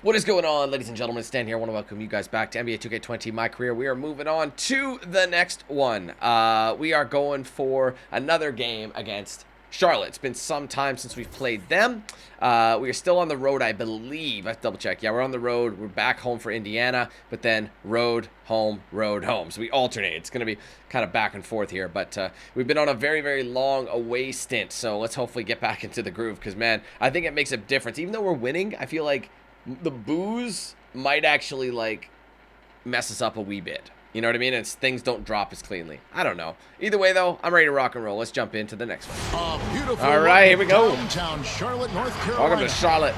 What is going on, ladies and gentlemen? Stan here. I want to welcome you guys back to NBA 2K20, my career. We are moving on to the next one. We are going for another game against Charlotte. It's been some time since we've played them. We are still on the road, I believe. Let's double check. Yeah, we're on the road. We're back home for Indiana, but then road, home, road, home. So we alternate. It's going to be kind of back and forth here, but we've been on a very, very long away stint. So let's hopefully get back into the groove because, man, I think it makes a difference. Even though we're winning, I feel like the booze might actually, like, mess us up a wee bit. You know what I mean? And things don't drop as cleanly. I don't know. Either way, though, I'm ready to rock and roll. Let's jump into the next one. All right, here we go. Downtown Charlotte, North Carolina. Welcome to Charlotte.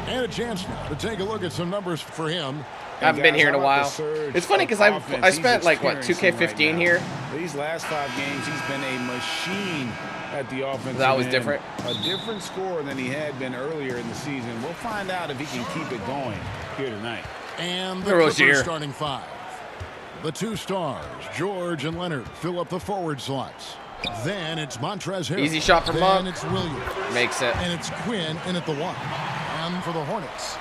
And a chance now to take a look at some numbers for him. Haven't been here in a while. It's funny because I spent, like, what, 2K15 here? These last 5 games, he's been a machine at the offense. That was different. A different score than he had been earlier in the season. We'll find out if he can keep it going here tonight. And the Clippers starting 5. The 2 stars, George and Leonard, fill up the forward slots. Then it's Montrezl Harrell. Easy shot from Monk. Then it's Williams. Makes it. And it's Quinn in at the 1. And for the Hornets,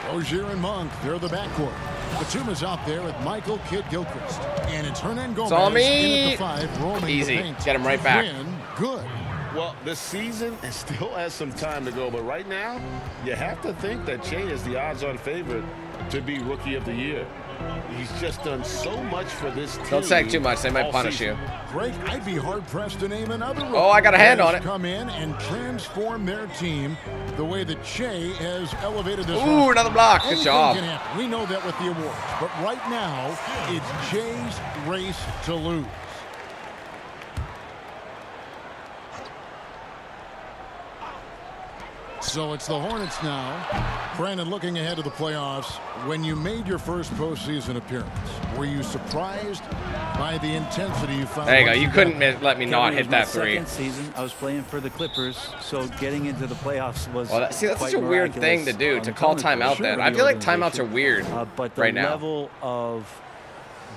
Rozier and Monk, they're the backcourt. Batum is out there with Michael Kidd-Gilchrist. And it's Hernan Gomez in at the 5, roaming Easy. the paint. Get him right back. Quinn, good. Well, the season still has some time to go, but right now, you have to think that Che is the odds-on favorite to be Rookie of the Year. He's just done so much for this team. Don't say too much. They might punish you. Greg, I'd be hard-pressed to name another rookie. Oh, I got a hand on it. Come in and transform their team the way that Che has elevated this. Ooh, another block. Good job. We know that with the awards, but right now, it's Che's race to lose. So it's the Hornets now. Brandon, looking ahead to the playoffs, when you made your first postseason appearance, were you surprised by the intensity you found? There you go. You couldn't let me not hit that 3. Second season, I was playing for the Clippers, so getting into the playoffs was see, that's such a weird thing to do, to call timeout then. I feel like timeouts are weird but the right now. level of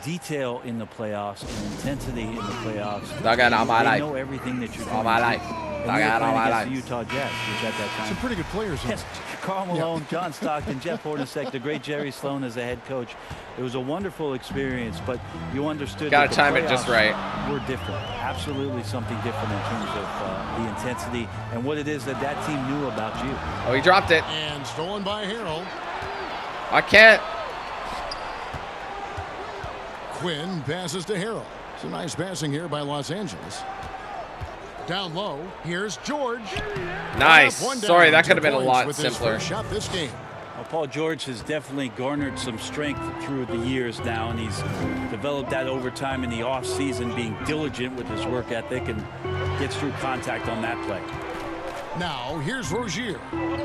detail in the playoffs and intensity in the playoffs, Dug out all my life. know everything that you're doing. All my life. And we were all playing my against life. the Utah Jazz, which at that time. Some pretty good players. Yes, Karl Malone, John Stockton, Jeff Hornacek, the great Jerry Sloan as the head coach. It was a wonderful experience, but you understood Gotta that the time it just right. We're different, absolutely something different in terms of the intensity and what it is that that team knew about you. Oh, he dropped it. And stolen by Harrell. I can't. Quinn passes to Harrell. It's a nice passing here by Los Angeles. Down low, here's George. Nice. Sorry, that could have been a lot with his simpler. first shot this game. Well, Paul George has definitely garnered some strength through the years now, and he's developed that over time in the offseason, being diligent with his work ethic and gets through contact on that play. Now, here's Rozier.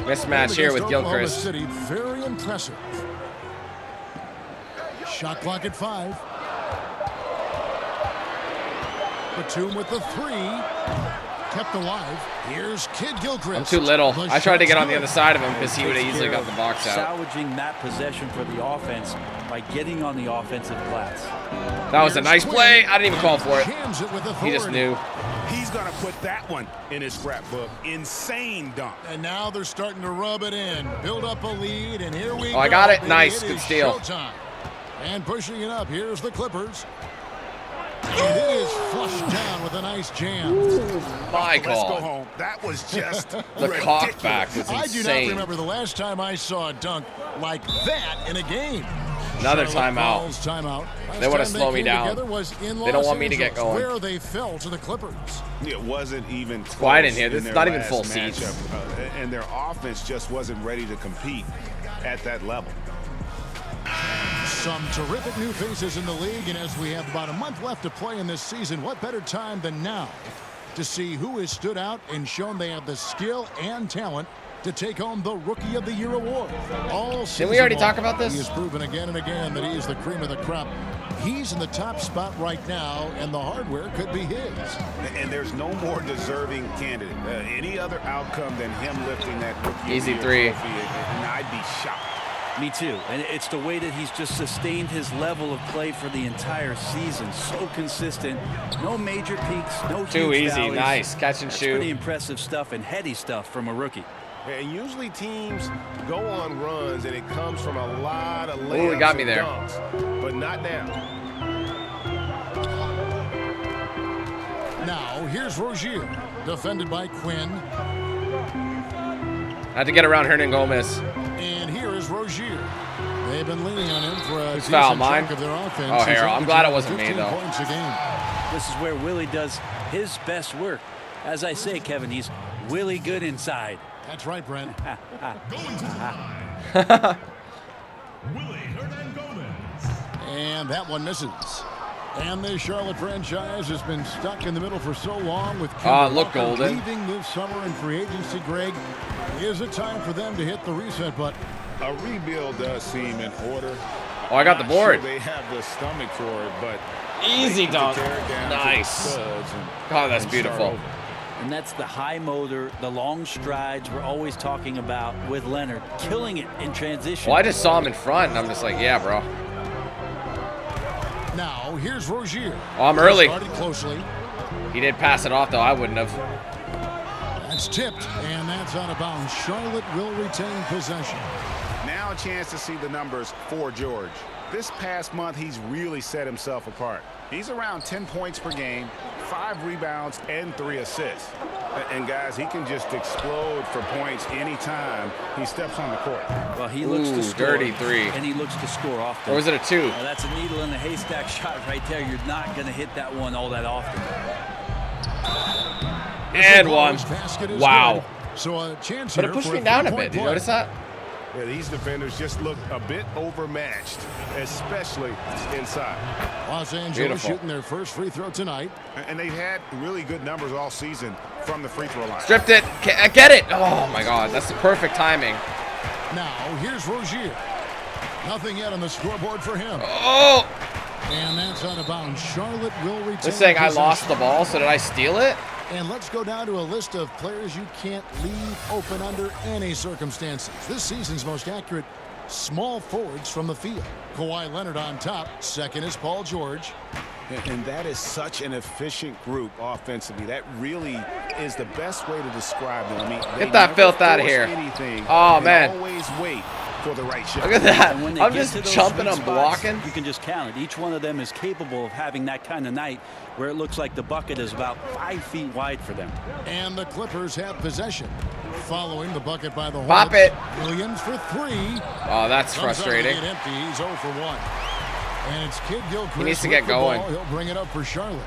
Mismatch here with Gilchrist. City, very impressive. Shot clock at 5. Batum with the 3. Kept alive. Here's Kidd-Gilchrist. I'm too little. I tried to get on the other side of him because he would have easily got the box out. Salvaging that possession for the offense by getting on the offensive glass. That was a nice play. I didn't even call for it. He just knew. He's going to put that one in his scrapbook. Insane dunk. And now they're starting to rub it in. Build up a lead, and here we go. Oh, I got it. Baby. Nice. It Good is steal. Showtime. And pushing it up, here's the Clippers. And it is flushed down with a nice jam. My Let's go God. home. That was just The cock back was I do not insane. remember the last time I saw a dunk like that in a game. Another Charlotte timeout. calls timeout. They wanna Last time slow me came down. together was in They don't Los want me to get Angeles, going. Where they fell to the Clippers. It wasn't even close. quiet in here. This is their not even last full seats. matchup, and their offense just wasn't ready to compete at that level. Some terrific new faces in the league, and as we have about a month left to play in this season, what better time than now to see who has stood out and shown they have the skill and talent to take home the Rookie of the Year award. Didn't we already talk about this? He has proven again and again that he is the cream of the crop. He's in the top spot right now, and the hardware could be his. And there's no more deserving candidate. Any other outcome than him lifting that Rookie Easy of the 3. Year trophy, and I'd be shocked. Me too. And it's the way that he's just sustained his level of play for the entire season. So consistent. No major peaks, no Too huge easy. valleys. Nice. Catch and That's shoot. pretty impressive stuff and heady stuff from a rookie. And usually teams go on runs, and it comes from a lot of layups. Oh, he got me there. Dunks, but not now. Now, here's Rozier, defended by Quinn. Had to get around Hernan Gomez. And here is Rozier. They've been leaning on him for a Who's foul, decent mine? chunk of their offense. Oh, He's Harold. I'm glad it wasn't me, 15 though. points a game. This is where Willie does his best work. As I say, Kevin, he's Willie good inside. That's right, Brent. And that one misses. And the Charlotte franchise has been stuck in the middle for so long with look golden. leaving this summer in free agency, Greg. Is it time for them to hit the reset button? A rebuild does seem in order. Oh, I got the Not sure board. they have the stomach for it, but Easy they dunk. tear it down to the Nice. studs Oh, that's and beautiful. start over. And that's the high motor, the long strides we're always talking about with Leonard, killing it in transition. Well, I just saw him in front, and I'm just like, yeah, bro. Now, here's Rozier. Oh, I'm early. Started closely. He did pass it off, though. I wouldn't have. That's tipped, and that's out of bounds. Charlotte will retain possession. Now a chance to see the numbers for George. This past month, he's really set himself apart. He's around 10 points per game, 5 rebounds, and 3 assists. And guys, he can just explode for points anytime he steps on the court. Well, he looks to Ooh, score. dirty three. And he looks to score often. Or was it a 2? Well, that's a needle in the haystack shot right there. You're not going to hit that one all that often. And one. Basket is Wow. good. So a chance But here it pushed for me down a three-point bit. Did you play. notice that? Yeah, these defenders just look a bit overmatched, especially inside. Los Angeles Beautiful. shooting their first free throw tonight. And they've had really good numbers all season from the free throw line. Stripped it. Get it. Oh, my God. That's the perfect timing. Now, here's Rozier. Nothing yet on the scoreboard for him. Oh! And that's out of bounds. Charlotte will retain They're saying I possession. lost the ball, so did I steal it? And let's go down to a list of players you can't leave open under any circumstances. This season's most accurate small forwards from the field. Kawhi Leonard on top. Second is Paul George. And that is such an efficient group offensively. That really is the best way to describe them. I mean, they Get that never filth outta force here. anything Oh, and man. always wait for the right shot. Look at that. And when they I'm get just to those jumping, sweet I'm spots, blocking. You can just count it. Each one of them is capable of having that kind of night where it looks like the bucket is about 5 feet wide for them. And the Clippers have possession. Following the bucket by the Hornets. Pop it. Williams for 3. Oh, that's Comes out to frustrating. get empty. He's 0 for 1. And it's Kid Gilchrist. He needs to with get the ball. going. He'll bring it up for Charlotte.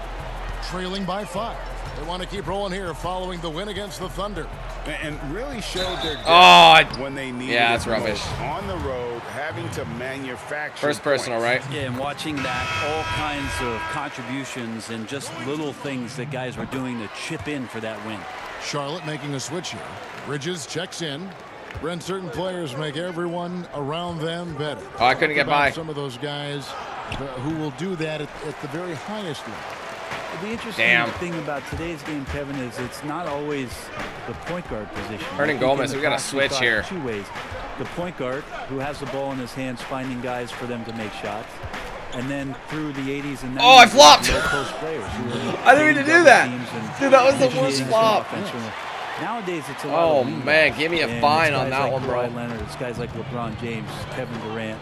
Trailing by 5. They want to keep rolling here following the win against the Thunder. And really showed their depth Oh, when they needed yeah, that's it most. rubbish. On the road, having to manufacture First personal, points. right? Yeah, and watching that, all kinds of contributions and just little things that guys were doing to chip in for that win. Charlotte making a switch here. Bridges checks in. Brent, certain players make everyone around them better. Oh, I couldn't get About by. some of those guys who will do that at the very highest level. The interesting Damn. thing about today's game, Kevin, is it's not always the point guard position. Hernan I think Gomez, in the we got a past we switch thought here. 2 ways. The point guard, who has the ball in his hands, finding guys for them to make shots. And then through the 80s and 90s, Oh, I flopped. low post players who were I didn't mean to do double that. teams and Dude, that was the worst initiating some flop. offense from the- Nowadays, it's a lot Oh, of lean man, back. give me a And fine it's on guys that like one, bro. Kawhi Leonard, it's guys like LeBron James, Kevin Durant.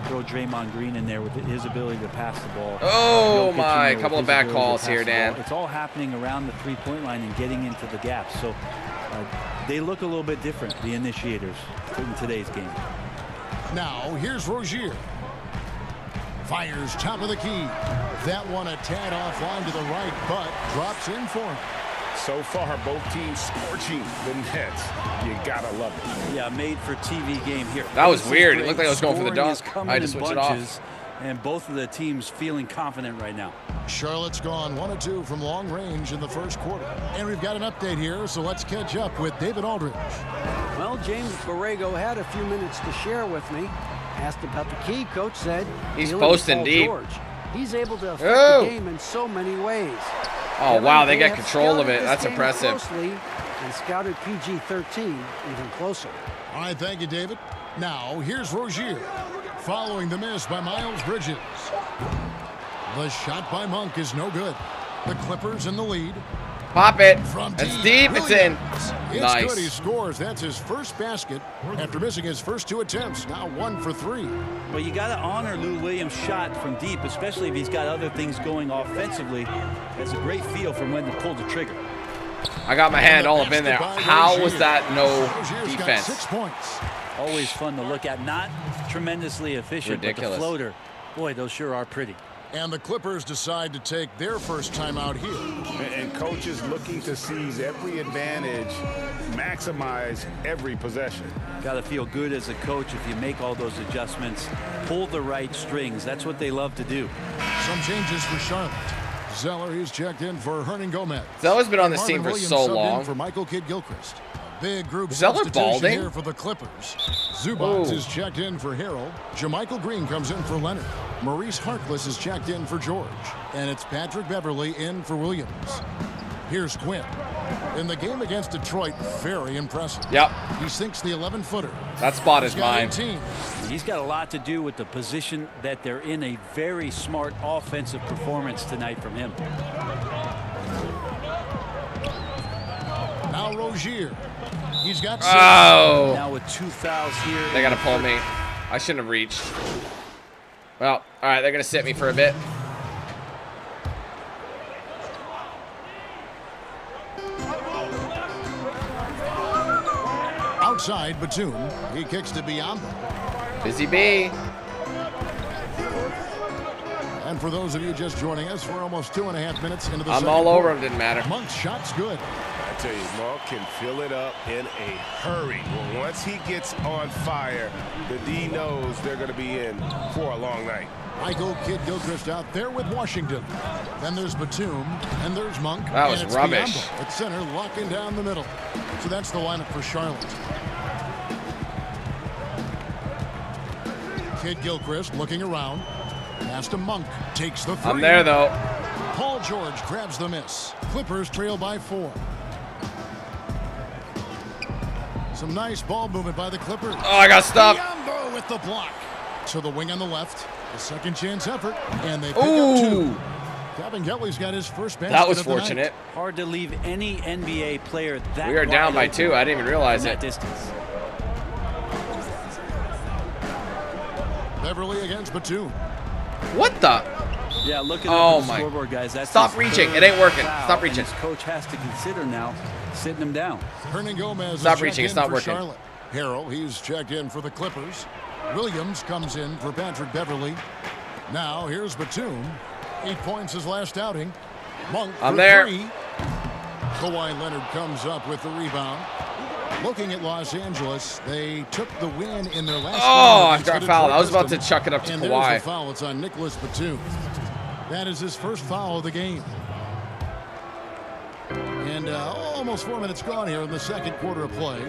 Throw Draymond Green in there with his ability to pass the ball. Oh, Jokic in my. there with Couple of his bad ability to calls pass here, the ball. Dan. It's all happening around the three-point line and getting into the gaps. So they look a little bit different, the initiators, in today's game. Now, here's Rozier. Fires top of the key. That one a tad offline to the right, but drops in for him. So far, both teams scorching the Nets. You gotta love it. Yeah, made for TV game here. That was Pace is weird. It great. looked like I was going for the Scoring dunk. is coming I had to in switch it off. bunches, and both of the teams feeling confident right now. Charlotte's gone 1 of 2 from long range in the first quarter. And we've got an update here, so let's catch up with David Aldridge. Well, James Borrego had a few minutes to share with me. Asked about the key, coach said He's dealing with posting Paul deep. George. He's able to affect Oh. the game in so many ways. Oh, wow, they get control of scouted it. this That's game impressive. Closely and scouted PG-13 even closer. All right, thank you, David. Now, here's Rozier. Following the miss by Miles Bridges. The shot by Monk is no good. The Clippers in the lead. Pop it. From That's deep. It's in. It's Nice. good. He scores. That's his first basket after missing his first 2 attempts. Now 1 for 3. Well, you got to honor Lou Williams' shot from deep, especially if he's got other things going offensively. Has a great feel from when to pull the trigger. I got my hand all up in there. How was that no Rozier's got defense? 6 points. Always fun to look at. Not tremendously efficient, Ridiculous. but the floater, boy, those sure are pretty. And the Clippers decide to take their first time out here. And coaches looking to seize every advantage, maximize every possession. Got to feel good as a coach if you make all those adjustments, pull the right strings. That's what they love to do. Some changes for Charlotte. Zeller, he's checked in for Hernan Gomez. Zeller's been on this Marvin team for Williams so subbed in long. for Michael Kidd-Gilchrist. Big group Zeller substitution balding? here for the Clippers. Zubac Ooh. is checked in for Harrell. Jermichael Green comes in for Leonard. Maurice Harkless is checked in for George. And it's Patrick Beverly in for Williams. Here's Quinn. In the game against Detroit, very impressive. Yep. He sinks the 11-footer. That spot is He's got mine. 18. He's got a lot to do with the position that they're in. A very smart offensive performance tonight from him. Now Rozier. He's got 6. Oh. Now with 2 fouls here. They got to pull me. I shouldn't have reached. Well, all right. They're going to sit me for a bit. Outside Batum. He kicks to Biyombo. Busy bee. And for those of you just joining us, we're almost 2.5 minutes into the I'm second all over quarter. him. Didn't matter. Monk's shot's good. I tell you, Monk can fill it up in a hurry. Well, once he gets on fire, the D knows they're going to be in for a long night. Michael Kidd-Gilchrist out there with Washington. Then there's Batum, and there's Monk. That was and it's rubbish. Biyombo at center, locking down the middle. So that's the lineup for Charlotte. Kidd-Gilchrist looking around. Pass to Monk. Takes the 3. I'm there, though. Paul George grabs the miss. Clippers trail by 4. Some nice ball movement by the Clippers. Oh, I got stuck. Biyombo with the block. To the wing on the left. A second chance effort. And they pick up Ooh. 2. Calvin Gelly's got his first basket That was of the night. fortunate. Hard to leave any NBA player that We are down by wide open 2. I didn't even realize from it. that distance. Beverly against Batum. What the? Yeah, looking Oh up at the my. scoreboard, guys. That's Stop his reaching. third It ain't working. foul, Stop and reaching. his coach has to consider now sitting him down. Hernan Gomez Stop is reaching. checked It's in not for working. Charlotte. Harrell, he's checked in for the Clippers. Williams comes in for Patrick Beverly. Now here's Batum. 8 points his last outing. Monk I'm for there. 3. Kawhi Leonard comes up with the rebound. Looking at Los Angeles, they took the win in their last Oh, game I against got the fouled. Detroit I was about to Pistons. chuck it up to And there's Kawhi. the foul. It's on Nicholas Batum. That is his first foul of the game. And almost 4 minutes gone here in the second quarter of play.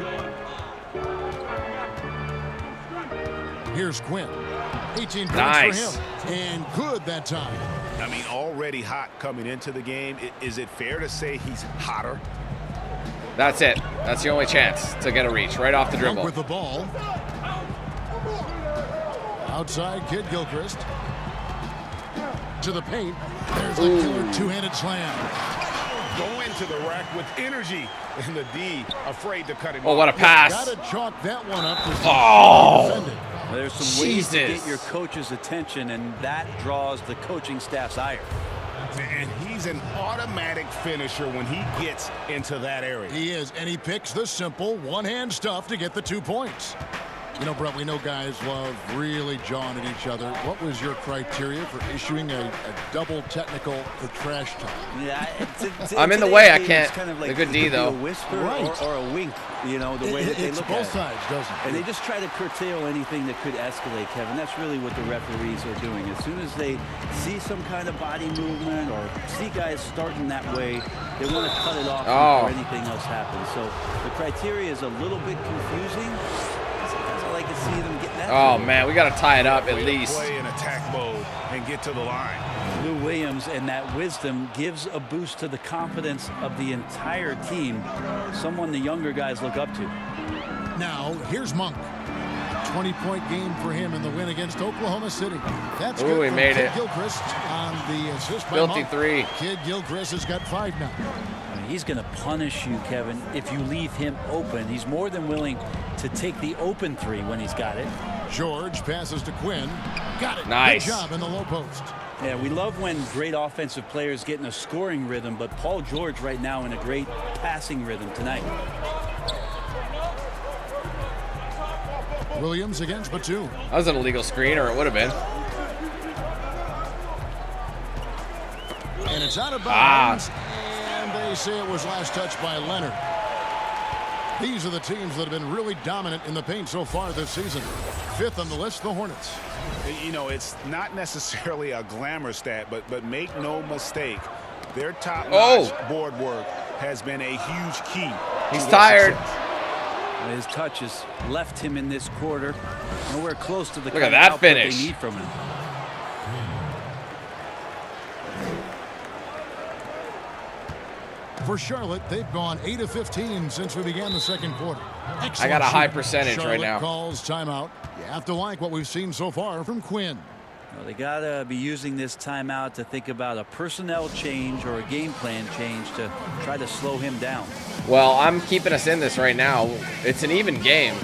Here's Quinn. 18 points Nice. for him. And good that time. I mean, already hot coming into the game. Is it fair to say he's hotter? That's it. That's the only chance to get a reach. Right off the Monk dribble. with the ball. Outside, Kidd-Gilchrist. To the paint. There's the killer two-handed slam. Go into the rack with energy. And the D afraid to cut him Oh, off. what a pass. Got to chalk that one up. Oh. Defended. There's some ways to Jesus. get your coach's attention, and that draws the coaching staff's ire. And he's an automatic finisher when he gets into that area. He is, and he picks the simple one-hand stuff to get the 2 points. You know, Brett, we know guys love really jawing at each other. What was your criteria for issuing a double technical for trash talk? Yeah, I'm in the today's way. I game, can't. it's kind of The like good it D, could be though. a whisper Right. or a wink, you know, the way that they It's look both at it. sides, doesn't it? And they just try to curtail anything that could escalate, Kevin. That's really what the referees are doing. As soon as they see some kind of body movement or see guys starting that way, they want to cut it off before anything else happens. So the criteria is a little bit confusing. Sometimes I like to see them get that. Oh, man. We got to tie it up at Way to least. play in attack mode and get to the line. Lou Williams and that wisdom gives a boost to the confidence of the entire team. Someone the younger guys look up to. Now, here's Monk. 20-point game for him in the win against Oklahoma City. That's Ooh, good he from made it. Kidd-Gilchrist on the assist by Filthy Monk. 3. Kidd-Gilchrist has got 5 now. He's going to punish you, Kevin, if you leave him open. He's more than willing to take the open three when he's got it. George passes to Quinn. Got it. Nice. Good job in the low post. Yeah, we love when great offensive players get in a scoring rhythm, but Paul George right now in a great passing rhythm tonight. Williams against Batum. That was an illegal screen, or it would have been. And it's out of bounds. And they say it was last touched by Leonard. These are the teams that have been really dominant in the paint so far this season. 5th on the list, the Hornets. You know, it's not necessarily a glamour stat, but make no mistake, their top-notch board work has been a huge key. He's tired. His touch has left him in this quarter. Nowhere close to the Look at that finish. they need from him. For Charlotte, they've gone 8 of 15 since we began the second quarter. Excellent I got a high shooting. percentage Charlotte right now. Calls timeout. You have to like what we've seen so far from Quinn. Well, they got to be using this timeout to think about a personnel change or a game plan change to try to slow him down. Well, I'm keeping us in this right now. It's an even game.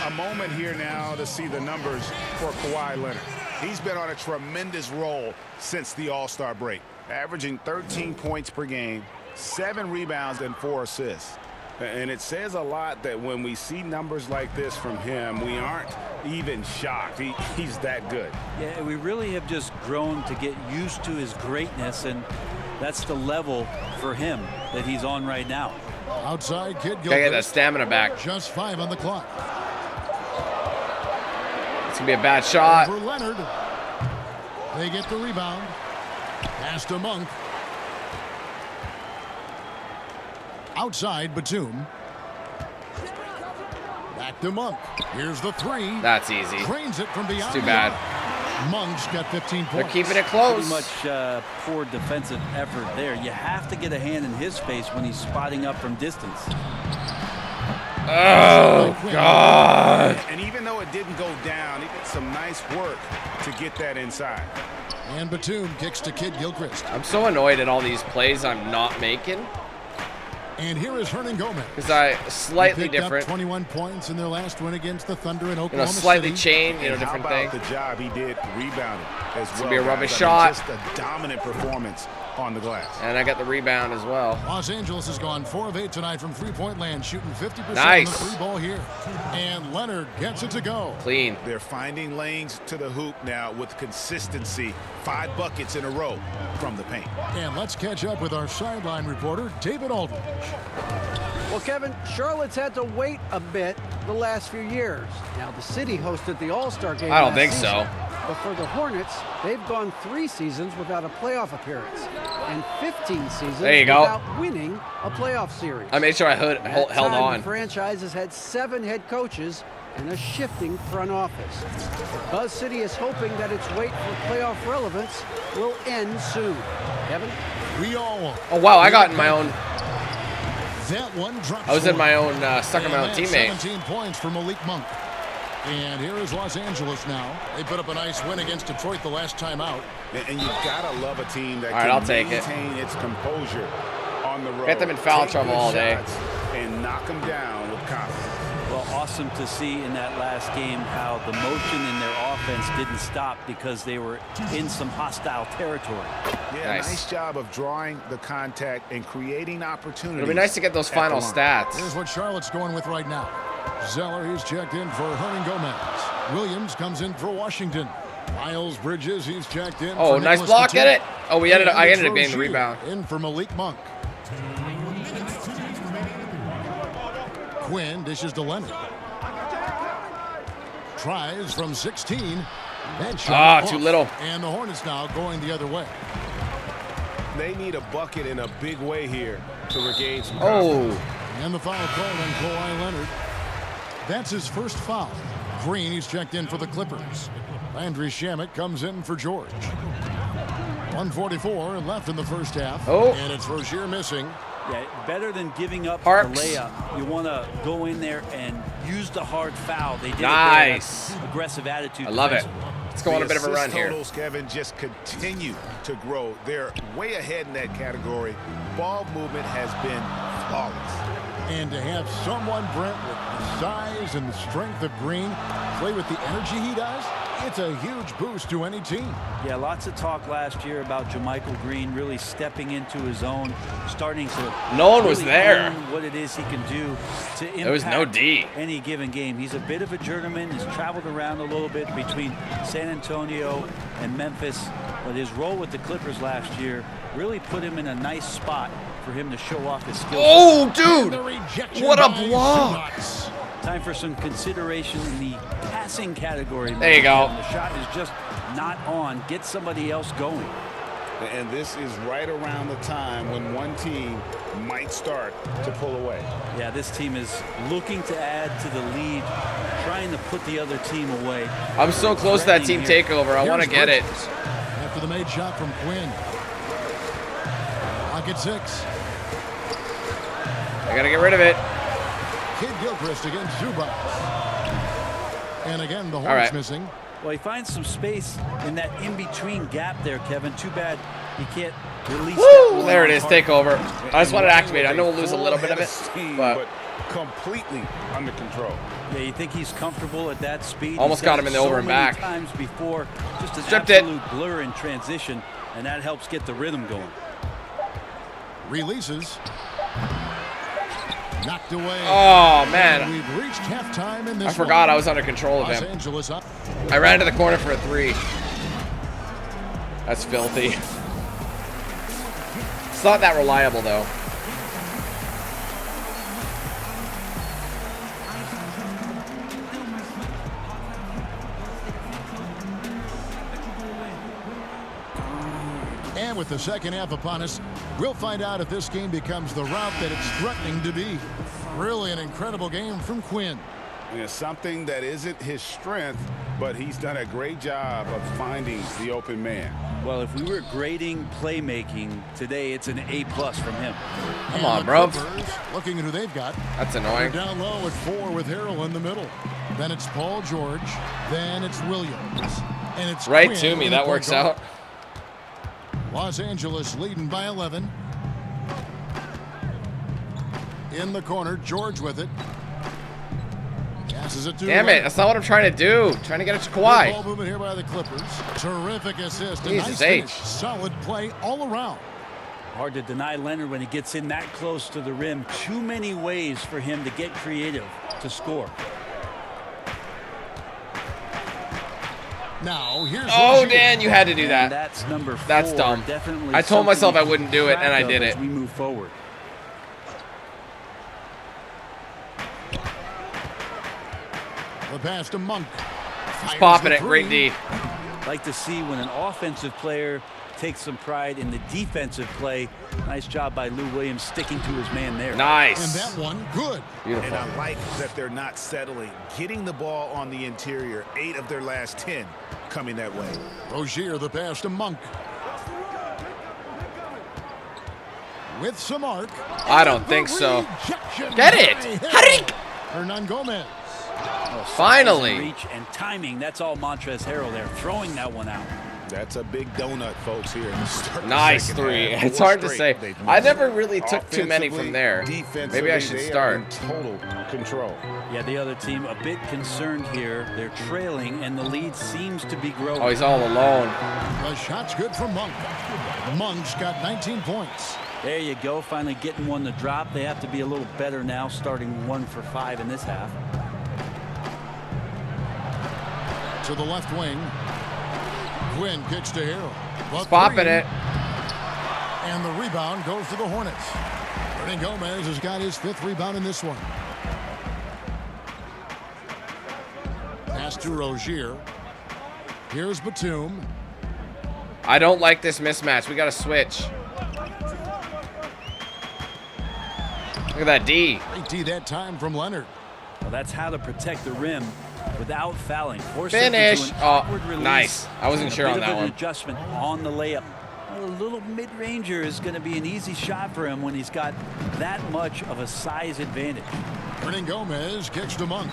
A moment here now to see the numbers for Kawhi Leonard. He's been on a tremendous roll since the All-Star break, averaging 13 points per game, 7 rebounds, and 4 assists. And it says a lot that when we see numbers like this from him, we aren't even shocked. He's that good. Yeah, we really have just grown to get used to his greatness, and that's the level for him that he's on right now. Outside, Kid Gotta get that Gilchrist. stamina back. Just 5 on the clock. It's gonna be a bad shot. For Leonard. They get the rebound. Pass to Monk. Outside, Batum. Back to Monk. Here's the 3. That's easy. Drains it from beyond. It's too the bad. arc. Monk's got 15 points. They're keeping it close. Pretty much poor defensive effort there. You have to get a hand in his face when he's spotting up from distance. Oh, God. And even though it didn't go down, he did some nice work to get that inside. And Batum kicks to Kid Gilchrist. I'm so annoyed at all these plays I'm not making. And here is Hernan Gomez. Because I slightly He picked different. up 21 points in their last win against the Thunder in Oklahoma Slightly City. chain, And different how thing. about the job he did rebounding as well. gonna be a rubbish guys? shot. Just a dominant performance on the glass. And I got the rebound as well. Los Angeles has gone 4 of 8 tonight from three-point land, shooting 50% Nice. on the 3 ball here. And Leonard gets it to go. Clean. They're finding lanes to the hoop now with consistency. 5 buckets in a row from the paint. And let's catch up with our sideline reporter, David Aldridge. Well, Kevin, Charlotte's had to wait a bit the last few years. Now, the city hosted the All-Star game. I don't last think season, so. But for the Hornets, they've gone 3 seasons without a playoff appearance and 15 seasons There you go. without winning a playoff series. I made sure I held That time, on. The franchise has had 7 head coaches and a shifting front office. Buzz City is hoping that its wait for playoff relevance will end soon. Kevin? We all want. Oh, wow. I got in my own. That one drops. I was in one. my own, stuck in my own And that's teammate. 17 points for Malik Monk. And here is Los Angeles now. They put up a nice win against Detroit the last time out. And you've got to love a team that All right, can I'll take it. maintain its composure on the road. Get them in foul Take trouble good all day. shots and knock them down with confidence. Well, awesome to see in that last game how the motion in their offense didn't stop because they were in some hostile territory. Yeah, Nice. nice job of drawing the contact and creating opportunities. It'll be nice to get those at the final line. stats. Here's what Charlotte's going with right now. Zeller, he's checked in for Hernan Gomez. Williams comes in for Washington. Miles Bridges, he's checked in Oh, for nice Nicholas block. Batum. Get it. Oh, I ended up getting the Rozier rebound. in for Malik Monk. Quinn dishes to Leonard. Tries from 16. That shot too off. little. And the Hornets now going the other way. They need a bucket in a big way here to regain some confidence. Oh, And the foul called on Kawhi Leonard. That's his first foul. Green, he's checked in for the Clippers. Landry Shamet comes in for George. 1:44 left in the first half. Oh. And it's Rozier missing. Yeah, better than giving up Parks. the layup. You want to go in there and use the hard foul. They did Nice. it there. Aggressive attitude. I love it. defensively. Let's go on a bit of a run here. Totals, Kevin, just continue to grow. They're way ahead in that category. Ball movement has been flawless. And to have someone, Brent, with the size and the strength of Green play with the energy he does, it's a huge boost to any team. Yeah, lots of talk last year about Jermichael Green really stepping into his own, starting to No one was there. own what it is he can do to impact There was no D. any given game. He's a bit of a journeyman. He's traveled around a little bit between San Antonio and Memphis, but his role with the Clippers last year really put him in a nice spot for him to show off his skills. Oh, dude. The rejection What a by block. Zubac. Time for some consideration in the passing category. There you go. The shot is just not on. Get somebody else going. And this is right around the time when one team might start to pull away. Yeah, this team is looking to add to the lead, trying to put the other team away. I'm so close to that team takeover. I want to get it. After the made shot from Quinn. Pocket 6. I got to get rid of it. Kid Gilchrist against Zubac. And again, the Hornets missing. Well, he finds some space in that in-between gap there, Kevin. Too bad he can't release Woo! that. There it is, takeover. I just wanted to activate it. I know we'll lose a little bit of it, but completely under control. Yeah, you think he's comfortable at that speed? Almost got him in the over and back. Times before, just an Stripped it. absolute blur in transition, and that helps get the rhythm going. Releases. Knocked away. Oh, man. We've reached halftime in this I forgot one. I was under control of Los him. Angeles up. I ran to the corner for a 3. That's filthy. It's not that reliable, though. And with the second half upon us, we'll find out if this game becomes the route that it's threatening to be. Really an incredible game from Quinn. Yeah, something that isn't his strength, but he's done a great job of finding the open man. Well, if we were grading playmaking today, it's an A+ from him. Come on, bro. Looking at who they've got. That's They're annoying. down low at 4 with Harrell in the middle. Then it's Paul George. Then it's Williams. And it's Right Quinn to me. in That the works point guard. out. Los Angeles leading by 11. In the corner, George with it. Passes it to Damn it. That's not what I'm trying to do. Trying to get it to Kawhi. Ball movement here by the Clippers. Terrific assist. A Jesus nice H. finish. Solid play all around. Hard to deny Leonard when he gets in that close to the rim. Too many ways for him to get creative to score. Now, here's Oh, Rozier. Dan, you had to do And that. that's number 4. That's dumb. Definitely I told myself something I wouldn't do it, and I to keep did track it. of as we move forward. The pass to Monk. He's popping it. Great D. Like to see when an offensive player takes some pride in the defensive play. Nice job by Lou Williams sticking to his man there. And Nice. that one, good. Beautiful. And I like that they're not settling, getting the ball on the interior. 8 of their last 10 coming that way. Rozier, the pass to Monk. With some arc. I don't think so. Rejection Get it. by How did he? Hernan Gomez. Finally. Reach and timing. That's all Montrezl Harrell there, throwing that one out. That's a big donut, folks, here. to start the Nice second 3. half. It's 4 hard to straight say. they've I missed. never really took too many from Offensively, there. defensively, Maybe I should they are start. in total control. Yeah, the other team a bit concerned here. They're trailing, and the lead seems to be growing. Oh, he's all alone. The shot's good for Monk. Monk's got 19 points. There you go, finally getting one to drop. They have to be a little better now, starting 1 for 5 in this half. To the left wing. Quinn kicks to Harrell. He's popping it. And the rebound goes to the Hornets. Hernan Gomez has got his 5th rebound in this one. Pass to Rozier. Here's Batum. I don't like this mismatch. We got to switch. Look at that D. Great D that time from Leonard. Well, that's how to protect the rim without fouling. Force it into Finish. an Oh, awkward release. nice. I wasn't And a sure bit on of that an one. adjustment on the layup. Well, a little mid-ranger is going to be an easy shot for him when he's got that much of a size advantage. Hernan Gomez kicks to Monk.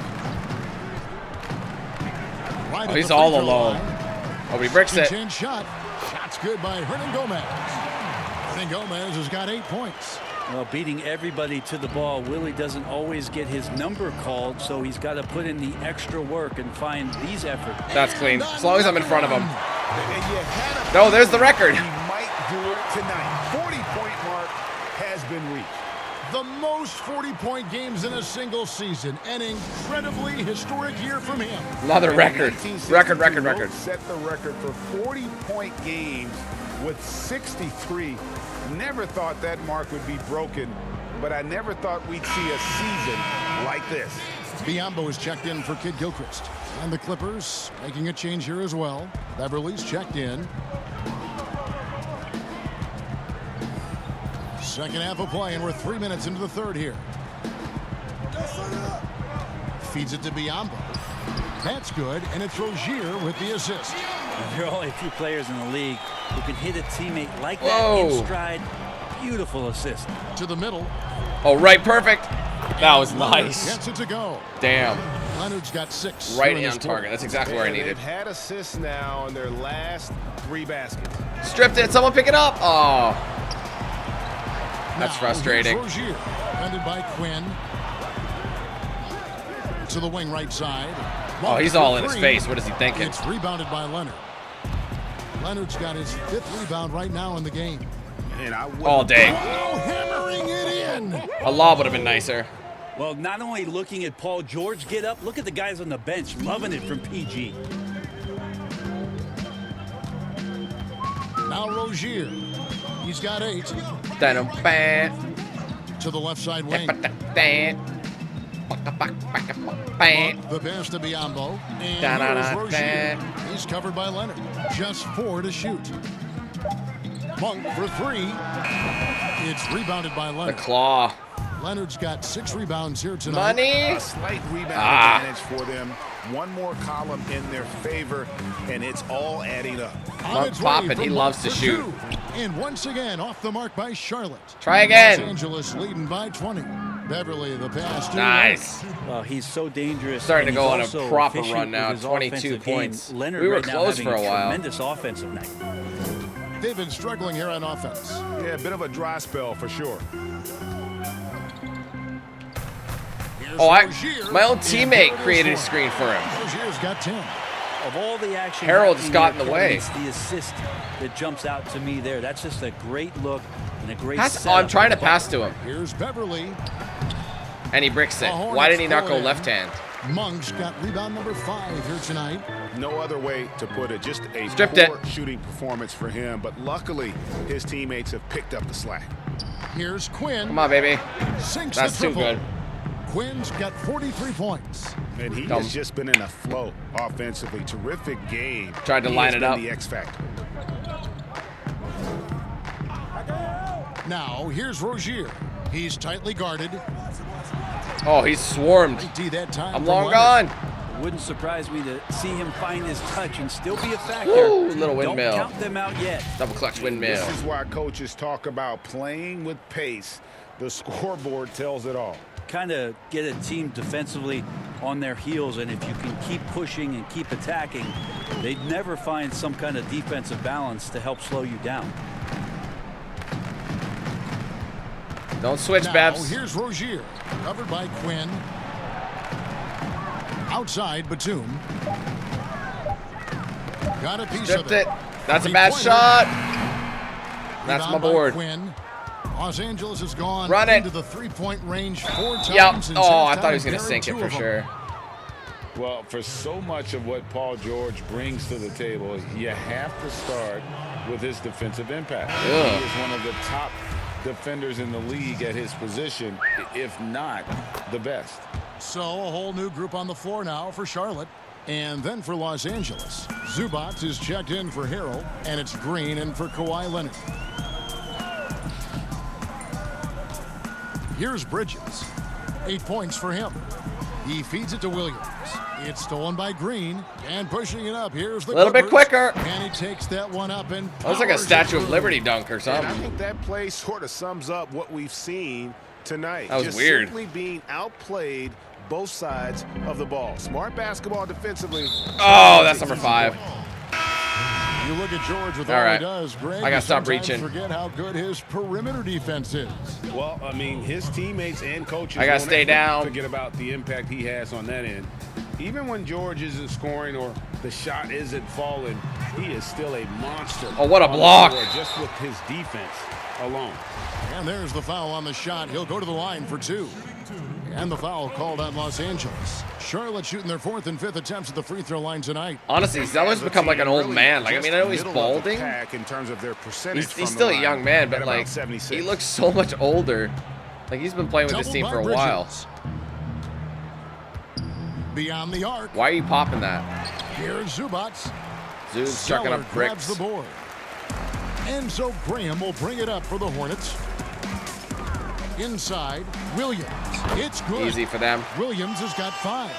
Right Oh, at he's the all free throw alone. line. Oh, he bricks it. Chance shot. Shot's good by Hernan Gomez. Hernan Gomez has got 8 points. Well, beating everybody to the ball, Willie doesn't always get his number called, so he's got to put in the extra work and find these efforts. That's clean. As long as I'm in front of him. No, there's the record. He might do it tonight. 40-point mark has been reached. The most 40-point games in a single season. An incredibly historic year from him. Another record. Record. Set the record for 40-point games with 63. Never thought that mark would be broken, but I never thought we'd see a season like this. Biyombo is checked in for Kid Gilchrist. And the Clippers making a change here as well. Beverly's checked in. Second half of play, and we're 3 minutes into the third here. Feeds it to Biyombo. That's good, and it's Rozier with the assist. There are only a few players in the league who can hit a teammate like that Whoa. in stride. Beautiful assist. To the middle. Oh, right, perfect. That was nice. Gets it to go. Damn. Leonard's got 6. Right on target. That's exactly where I needed. They've had assists now in their last 3 baskets. Stripped it. Someone pick it up. Oh. That's Now, frustrating. here's Rozier, defended by Quinn. To the wing right side. Oh, he's all in his face. What is he thinking? It's rebounded by Leonard. Leonard's got his 5th rebound right now in the game. And I All day. Oh, hammering it in. A lob would have been nicer. Well, not only looking at Paul George get up, look at the guys on the bench loving it from PG. Now Rozier. He's got 8. To the left side wing. The pass to Biyombo. And here's Rozier. He's covered by Leonard. Just 4 to shoot. Monk for 3. It's rebounded by The Leonard. claw. Leonard's got 6 rebounds here tonight. Money. A slight rebound advantage for them. One more column in their favor, and it's all adding up. On its way Poppin', from he Monk loves to for shoot. 2. And once again, off the mark by Charlotte. Try again. Los Angeles leading by 20. Beverly, the pass to Nice. Well, he's so dangerous. Starting and to go he's on a also proper efficient run now, with his 22 offensive game. points. Leonard We were right now close having for a while. Tremendous offensive night. They've been struggling here on offense. Yeah, a bit of a dry spell for sure. Here's Oh, Rozier. my own And teammate there it is created a for him. screen for him. Rozier's got 10. Of all the action, Harold just got in happening the there, way. It's the assist that jumps out to me there. That's just a great look and a great Oh, setup. I'm trying to pass to him, Here's Beverly. and he bricks it. The Hornets Why didn't he not pull go in. left hand? Monk's got rebound number 5 here tonight. No other way to put it. Just a Stripped poor it. shooting performance for him, but luckily his teammates have picked up the slack. Here's Quinn. Come on, baby. Sinks That's the too triple. good. Quinn's got 43 points. And he Dumb. has just been in a flow offensively. Terrific game. Tried to He line has it been up. the X factor. Now, here's Rozier. He's tightly guarded. Oh, he's swarmed. D that time I'm from long Leonard. gone. It wouldn't surprise me to see him find his touch and still be a factor. Woo, little windmill. Don't count them out yet. Double clutch windmill. This is why coaches talk about playing with pace. The scoreboard tells it all. Kind of get a team defensively on their heels, and if you can keep pushing and keep attacking, they'd never find some kind of defensive balance to help slow you down. Don't switch, Now, Babs. here's Rozier. Covered by Quinn. Outside, Batum. Got a piece Stripped of it. it. That's a bad Three-pointer. shot. That's Rebound my by board. Quinn. Los Angeles has gone Run it. into the 3-point range 4 times. Yep. since Oh, I halftime. thought he was going to There are sink it 2 for of them. sure. Well, for so much of what Paul George brings to the table, you have to start with his defensive impact. Ugh. He is one of the top defenders in the league at his position, if not the best. So a whole new group on the floor now for Charlotte. And then for Los Angeles, Zubac is checked in for Harold, and it's Green in for Kawhi Leonard. Here's Bridges. 8 points for him. He feeds it to Williams. It's stolen by Green, and pushing it up. Here's the A little bit Clippers. quicker. And he takes that one up and That was like a powers it Statue of through. Liberty dunk or And I something. think that play sort of sums up what we've seen tonight. That was Just weird. simply being outplayed both sides of the ball. Smart basketball defensively. Oh, that's number 5. You look at George with All all right. he does, Greg. I gotta stop sometimes reaching. Forget how good his perimeter defense is. Well, I mean, his teammates and coaches I gotta don't stay ever down. forget about the impact he has on that end. Even when George isn't scoring or the shot isn't falling, he is still a monster. Oh, what a on the block. floor just with his defense alone. And there's the foul on the shot. He'll go to the line for 2. And the foul called on Los Angeles. Charlotte shooting their 4th and 5th attempts at the free throw line tonight. Honestly, Zeller's become like an old man. Like, I mean, I know he's Just middle of the balding. pack in terms of their percentage He's from still the a line young man, at but about like 76. he looks so much older. Like he's been playing with this team for a Doubled by while. Bridges. Beyond the arc. Why are you popping that? Here's Zubats. Zoom's chucking Zeller up grabs bricks. the board. And so Graham will bring it up for the Hornets. Inside, Williams. It's good. Easy for them. Williams has got 5.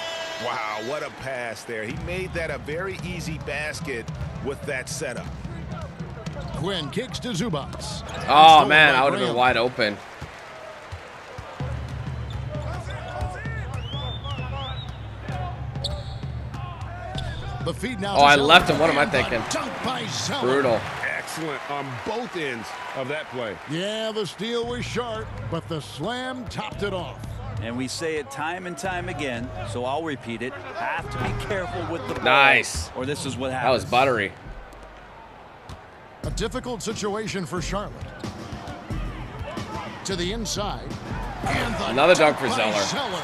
Wow, what a pass there. He made that a very easy basket with that setup. Quinn kicks to Zubats. Oh man, I would have been wide open. The feed now Oh, to I Zeller. left him. What am I And the thinking? dunk by Zeller. Brutal. Excellent on both ends of that play. Yeah, the steal was sharp, but the slam topped it off. And we say it time and time again, so I'll repeat it. Have to be careful with the ball. Nice. Or this is what happens. That was buttery. A difficult situation for Charlotte. To the inside. And the Another dunk for by Zeller.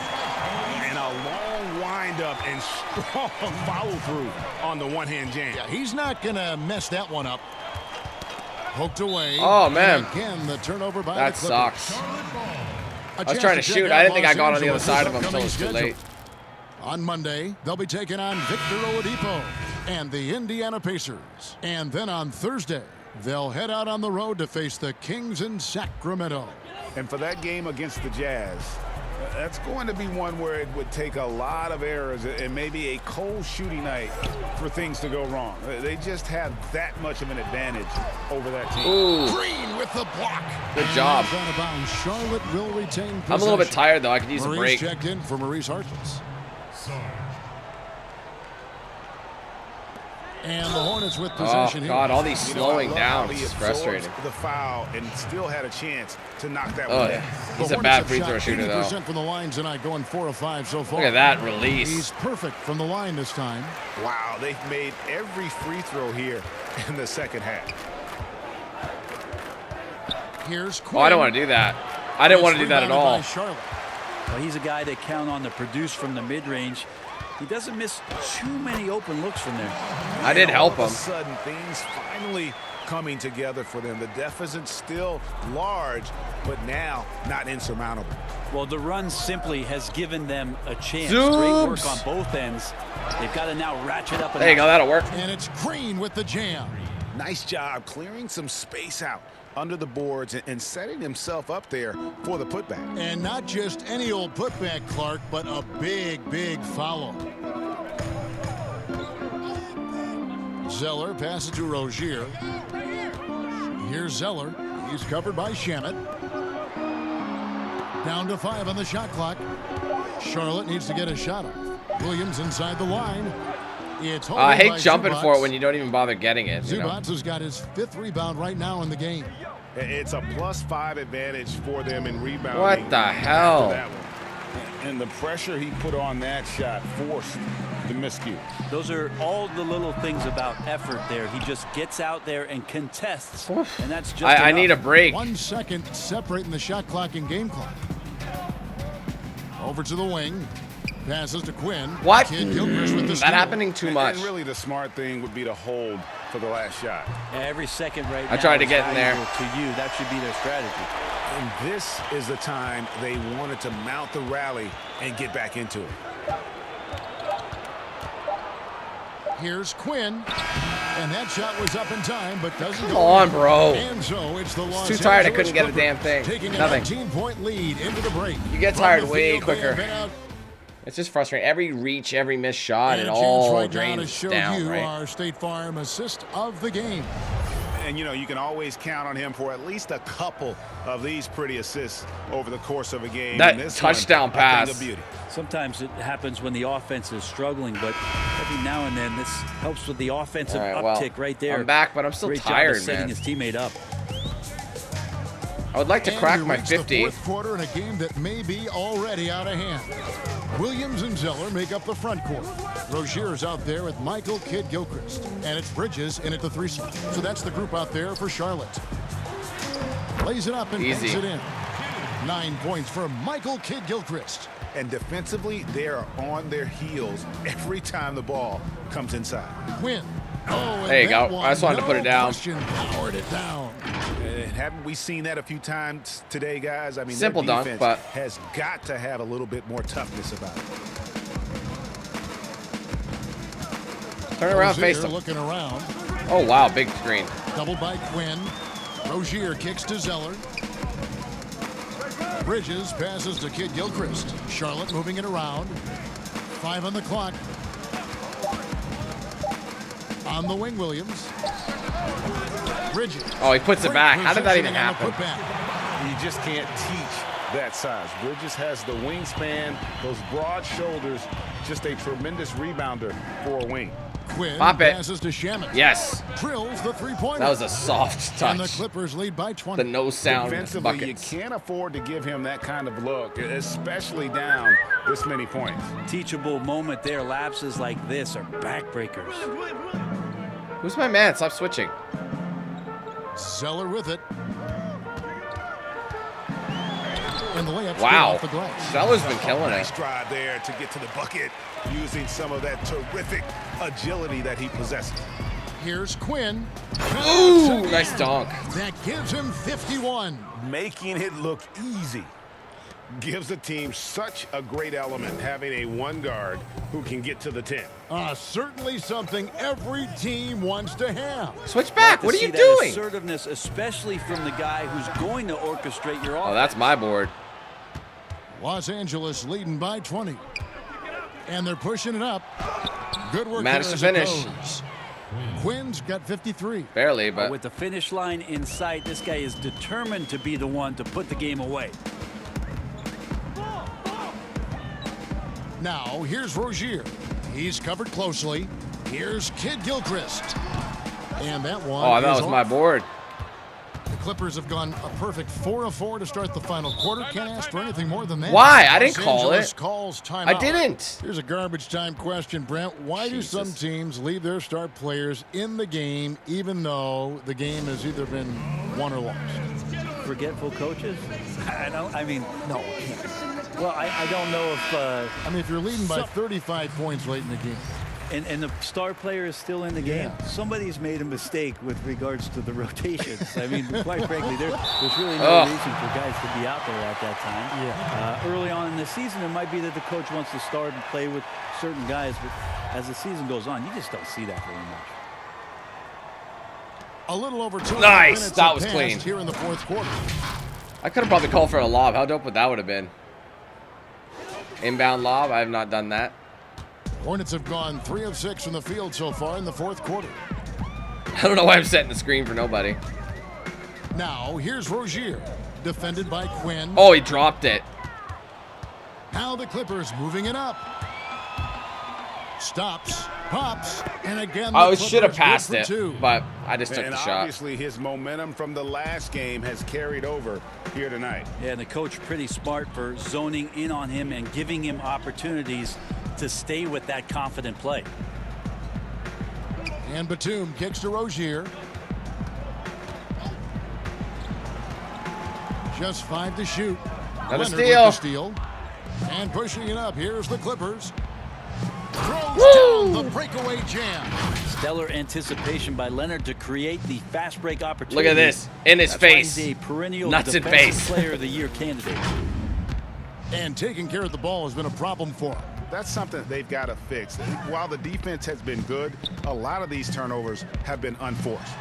And a long windup and strong follow through on the one-hand jam. Yeah, he's not going to mess that one up. Poked away. Oh, man. And again, the turnover by That the Clippers. sucks. A I was chance trying to check shoot. out I didn't think I Los got on the other Angeles' side of him until upcoming it was too schedule. late. On Monday, they'll be taking on Victor Oladipo and the Indiana Pacers. And then on Thursday, they'll head out on the road to face the Kings in Sacramento. And for that game against the Jazz, that's going to be one where it would take a lot of errors and maybe a cold shooting night for things to go wrong. They just have that much of an advantage over that team. Ooh, Green with the block. good job. Out of bounds. Charlotte will retain possession. I'm a little bit tired though. I could use a Maurice break. checked in for Maurice Harkless. And the Hornets with Oh possession God, here. all these You know, I slowing love down how he is absorbs frustrating. the foul and still had a chance to knock that Oh, one yeah. down. He's The a Hornets bad have free shot throw shooter though. 80% from the line tonight, going 4 of 5 so far. Look at that He's release. perfect from the line this time. Wow, they've made every free throw here in the second half. Here's Oh, Quinn. I don't want to do that. I didn't want to do that at Rebounded by all. Charlotte. Well, he's a guy that count on to produce from the mid-range. He doesn't miss too many open looks from there. I did help All him. of a sudden, things finally coming together for them. The deficit's still large, but now not insurmountable. Well, the run simply has given them a chance. Zooms. Great work on both ends. They've got to now ratchet up. There you go. That'll work. And it's Green with the jam. Nice job clearing some space out under the boards and setting himself up there for the putback. And not just any old putback, Clark, but a big, big follow. Zeller passes to Rozier. Here's Zeller. He's covered by Shamet. Down to 5 on the shot clock. Charlotte needs to get a shot off. Williams inside the line. It's I hate by jumping for it Zubats. when you don't even bother getting it. You know? Zubats has got his 5th rebound right now in the game. It's a +5 advantage for them in rebounding. What the after hell? that one. And the pressure he put on that shot forced the miscue. Those are all the little things about effort there. He just gets out there and contests, and that's just I enough. need a break. 1 second separating the shot clock and game clock. Over to the wing. Passes to Quinn. What? Kid Gilchrist with the steal. That happening too much. And really the smart thing would be to hold for the last shot. Every second right now. I tried to is get in there. valuable To you, that should be their strategy. And this is the time they wanted to mount the rally and get back into it. Here's Quinn. And that shot was up in time, but doesn't Come go on, in. bro. And so it's the Los Too tired, I Angeles couldn't get a Clippers damn thing. Taking a Nothing. 19-point lead into the break. You get From tired the way field, they have quicker. been out. It's just frustrating. Every reach, every missed shot, And it a chance all right now to drains show down, you right? our State Farm assist of the game. And, you know, you can always count on him for at least a couple of these pretty assists over the course of a game. That And this touchdown one, a thing pass. of beauty. Sometimes it happens when the offense is struggling, but every now and then this helps with the offensive All right, well, uptick right there. I'm back, but I'm still Great tired, job of setting man. his teammate up. I would like to crack And my we reach the 50. fourth quarter in a game that may be already out of hand. Williams and Zeller make up the front court. Rozier's out there with Michael Kidd-Gilchrist. And it's Bridges in at the 3 slot. So that's the group out there for Charlotte. Lays it up and Easy. banks it in. 9 points for Michael Kidd-Gilchrist. And defensively, they are on their heels every time the ball comes inside. Quinn. Oh, and There you that go. one, I just wanted to put it no down. question, powered it down. And haven't we seen that a few times today, guys? I mean, Simple their dunk, defense but- has got to have a little bit more toughness about it. Turn around, Rozier face him. looking around. Oh, wow, big screen. Doubled by Quinn. Rozier kicks to Zeller. Bridges passes to Kidd-Gilchrist. Charlotte moving it around. 5 on the clock. On the wing, Williams. Bridges. Oh, he puts it Great back. How did that even positioning on the happen? putback. You just can't teach that size. Bridges has the wingspan, those broad shoulders, just a tremendous rebounder for a wing. Quinn Pop it. passes to Shamet. Yes. Drills the three-pointer. That was a soft And the touch. Clippers lead by 20. The no sound Defensively, buckets. you can't afford to give him that kind of look, especially down this many points. Teachable moment there. Lapses like this are backbreakers. Who's my man? Stop switching. Zeller with it. And the layup Wow. off the glass. Zeller's been killing Nice it. drive there to get to the bucket, using some of that terrific agility that he possesses. Here's Quinn. Ooh, nice dunk. That gives him 51. Making it look easy gives the team such a great element, having a one guard who can get to the 10. Certainly something every team wants to have. Switch back. To What are see you that doing? Assertiveness, especially from the guy who's going to orchestrate your offense. Oh, that's my board. Los Angeles leading by 20. And they're pushing it up. Good work Managed here to as it finish. goes. Quinn's got 53. Barely, but With the finish line in sight, this guy is determined to be the one to put the game away. Now, here's Rozier. He's covered closely. Here's Kidd-Gilchrist. And that one oh, that is was my off. board. The Clippers have gone a perfect 4 of 4 to start the final quarter. Can't ask for anything more than that. Why? I didn't Los call Angeles it. Calls timeout. I didn't. Here's a garbage time question, Brent. Why do some Jesus. teams leave their star players in the game even though the game has either been won or lost? Forgetful coaches? I mean, No. well, I don't know if I mean, if you're leading by So- 35 points late in the game. and the star player is still in the game. Yeah. Somebody's made a mistake with regards to the rotations. I mean, quite frankly, there's really no Ugh. reason for guys to be out there at that time. Yeah. Early on in the season, it might be that the coach wants to start and play with certain guys, but as the season goes on, you just don't see that very much. A little over 2 Nice. minutes That have was passed clean. here in the fourth quarter. I could have probably called for a lob. How dope would that would have been? Inbound lob. I have not done that. Hornets have gone 3 of 6 from the field so far in the fourth quarter. I don't know why I'm setting the screen for nobody. Now, here's Rozier, defended by Quinn. Oh, he dropped it. Now the Clippers moving it up. Stops, pops, and again the I should have Clippers passed good it, for 2. but I just took And the shot. obviously his momentum from the last game has carried over here tonight. Yeah, and the coach pretty smart for zoning in on him and giving him opportunities to stay with that confident play. And Batum kicks to Rozier. Just 5 to shoot. Another Leonard steal. with the steal. And pushing it up, here's the Clippers. Throws Woo! down the breakaway jam. Stellar anticipation by Leonard to create the fast break opportunity. Look at this. In his That's why face. He's a perennial Nuts in defensive face. player of the year candidate. And taking care of the ball has been a problem for him. That's something they've got to fix. While the defense has been good, a lot of these turnovers have been unforced.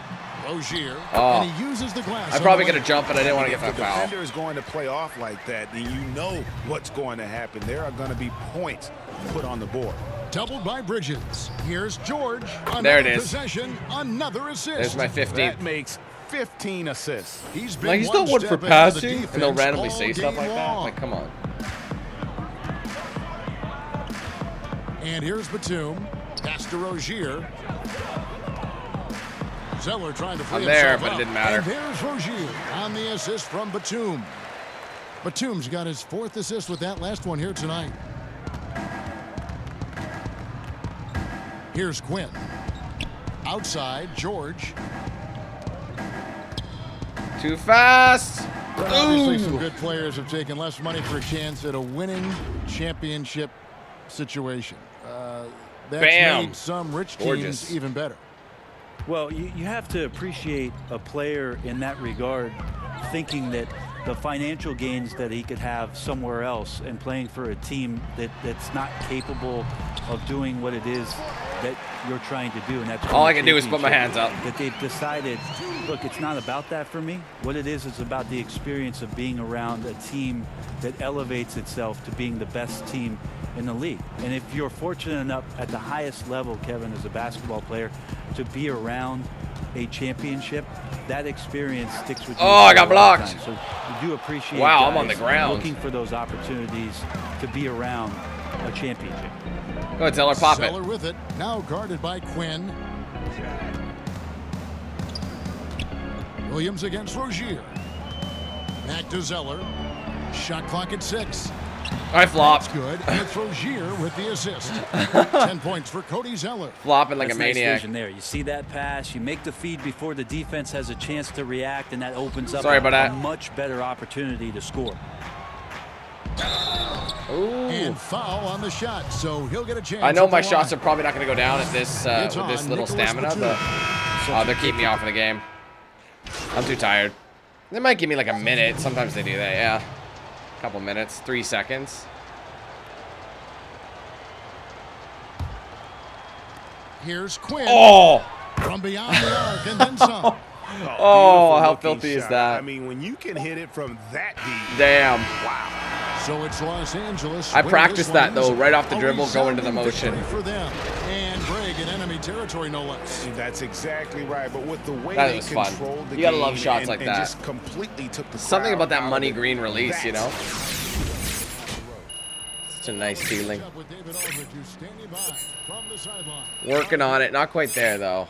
Rozier, Oh. and he uses the glass. I on probably the could have jumped, but I didn't want to get If the that foul. defender is going to play off like that, then you know what's going to happen. There are going to be points put on the board. Doubled by Bridges. Here's George. There it Another is. possession, another assist. There's my 15th. That makes 15 assists. He's been Like, he's not one for step ahead of the passing, and they'll defense randomly all say stuff game like that. long. Like, come on. And here's Batum. Pass to Rozier. Zeller trying to free I'm there, himself but it up. didn't matter. And there's Rozier on the assist from Batum. Batum's got his 4th assist with that last one here tonight. Here's Quinn. Outside, George. Too fast. But obviously, some Ooh. good players have taken less money for a chance at a winning championship situation. That's Bam. made some rich teams Gorgeous. even better. Well, you have to appreciate a player in that regard, thinking that the financial gains that he could have somewhere else and playing for a team that's not capable of doing what it is that you're trying to do. And that's All I can do is put my hands up. That they've decided, look, it's not about that for me. What it is about the experience of being around a team that elevates itself to being the best team in the league. And if you're fortunate enough at the highest level, Kevin, as a basketball player, to be around a championship, that experience sticks with you. Oh, I got for a long blocked. time. So you do appreciate Wow, I'm on guys the ground. looking for those opportunities to be around a championship. Go ahead, Zeller, pop Zeller it. with it. Now guarded by Quinn. Williams against Rozier. Back to Zeller. Shot clock at 6. I flopped. That's good. And it's Rozier with the assist. 10 points for Cody Zeller. Flopping like That's a nice maniac. vision there. You see that pass, you make the feed before the defense has a chance to react, and that opens up Sorry about a that. much better opportunity to score. Ooh. And foul on the shot, so he'll get a chance. I know at my the shots are line. probably not going to go down at this It's with this on little Nicholas stamina, Batum. but they're keeping me off of the game. I'm too tired. They might give me like a minute. Sometimes they do that, yeah. Couple minutes, 3 seconds. Here's Quinn Oh! from beyond the arc and then some. Oh, beautiful how looking filthy is shot. that? I mean, when you can hit it from that deep. Damn. Wow. So it's Los Angeles. I winning practiced this that, one though, easily. right off the A dribble, go into the resounding motion. victory for them. And Greg in enemy territory, no less. That's exactly right. But with the way That they was fun. controlled the You gotta game love shots and, like and that. just completely took the Something crowd about that out money of it. green release, you know? That's Such a nice feeling. Up with David Aldridge, who's standing by from the sideline. Working on it. Not quite there, though.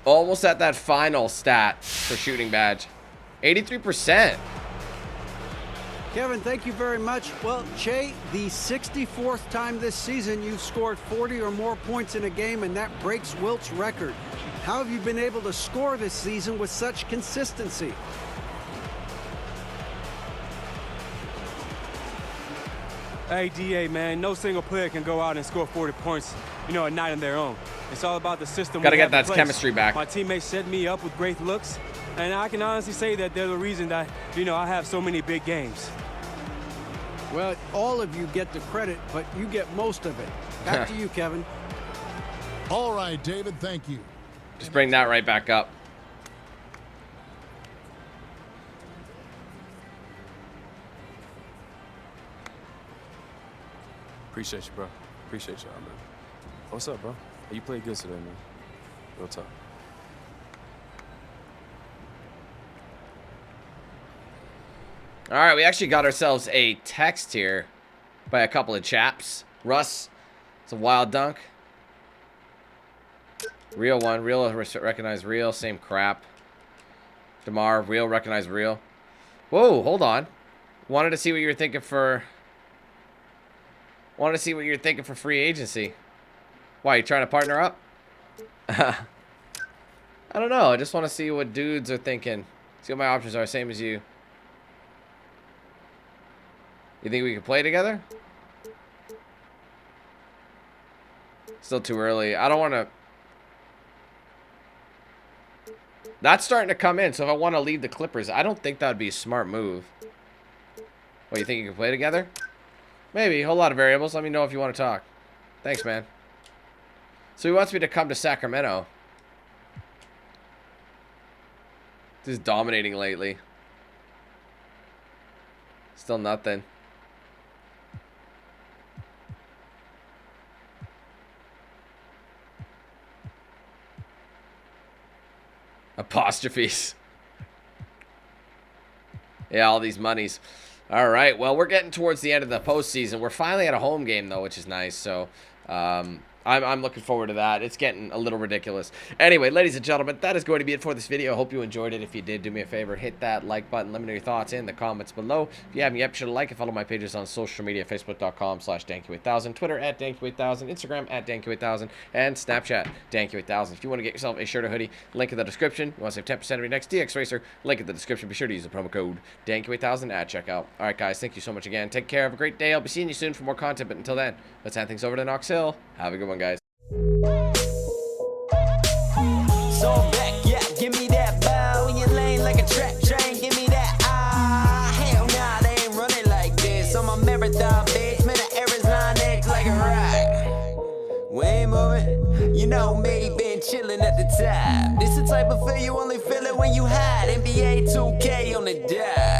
Almost at that final stat for shooting badge. 83%. Kevin, thank you very much. Well, Che, the 64th time this season you've scored 40 or more points in a game, and that breaks Wilt's record. How have you been able to score this season with such consistency? Hey, DA, man, no single player can go out and score 40 points, a night on their own. It's all about the system. Gotta we get have in that place. chemistry back. My teammates set me up with great looks, and I can honestly say that they're the reason that, I have so many big games. Well, all of you get the credit, but you get most of it. Back to you, Kevin. All right, David, thank you. Just bring that right back up. Appreciate you, bro. Appreciate y'all, man. What's up, bro? Hey, you played good today, man. Real talk. All right, we actually got ourselves a text here by a couple of chaps. Russ, it's a wild dunk. Real one, real recognize real, same crap. DeMar, real recognize real. Whoa, hold on. Wanted to see what you were thinking for free agency. Why, you trying to partner up? I don't know. I just want to see what dudes are thinking. See what my options are, same as you. You think we can play together? Still too early. I don't want to... That's starting to come in, so if I want to leave the Clippers, I don't think that would be a smart move. What, you think you can play together? Maybe. A whole lot of variables. Let me know if you want to talk. Thanks, man. So he wants me to come to Sacramento. This is dominating lately. Still nothing. Apostrophes. Yeah, all these monies. All right, well, we're getting towards the end of the postseason. We're finally at a home game, though, which is nice. So, I'm looking forward to that. It's getting a little ridiculous. Anyway, ladies and gentlemen, that is going to be it for this video. I hope you enjoyed it. If you did, do me a favor, hit that like button. Let me know your thoughts in the comments below. If you haven't yet, be sure to like and follow my pages on social media, facebook.com/Danky8000, Twitter @Danky8000, Instagram @Danky8000, and Snapchat Danky8000. If you want to get yourself a shirt or hoodie, link in the description. You want to save 10% of your next DXRacer, link in the description. Be sure to use the promo code Danky8000 at checkout. All right, guys, thank you so much again. Take care. Have a great day. I'll be seeing you soon for more content, but until then, let's hand things over to Knox Hill. Have a good one, guys. So I'm back, yeah, give me that bow in your lane like a track train, give me that hell nah, they ain't running like this. On my marathon bitch, man, the air is line X like a rock. We ain't moving, you know me, been chilling at the top. This the type of feel you only feel it when you hide. NBA 2K on the dot.